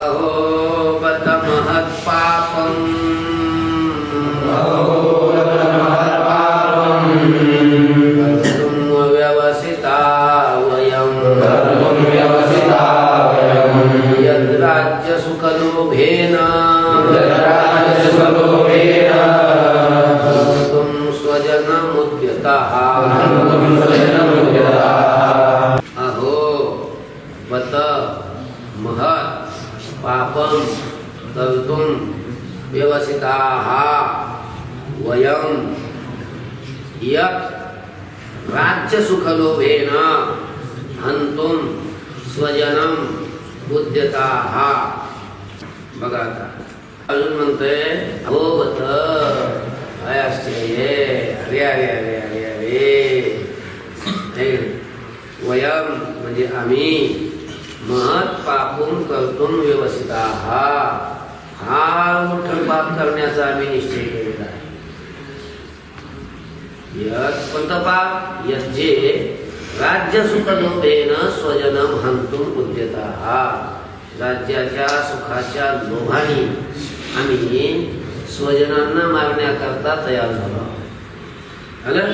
बत महत्पापं कर्तुं व्यवसिता वयं यद्राज्यसुखलोभेन कर्तुं स्वजनमुद्यतः अहो बत महत् पापं कर्तुं व्यवसिताः वयं यत् राज्यसुखलोभेन हन्तुं स्वजनं उद्यताः. बघा आता अजून म्हणतोय अहो बत काय आश्चर्य अरे अरे अरे अरे अरे वयम म्हणजे आम्ही महत् पापून कर्तुं व्यवसिताः हा मोठं पाप करण्याचा आम्ही निश्चय केलेला आहे. यत् कोणतं पाप यज्जे राज्यसुखलोभेन स्वजनं हन्तुं उद्यताः राज्याच्या सुखाच्या लोभाने आम्ही स्वजनांना मारण्याकरता तयार झालो. आलं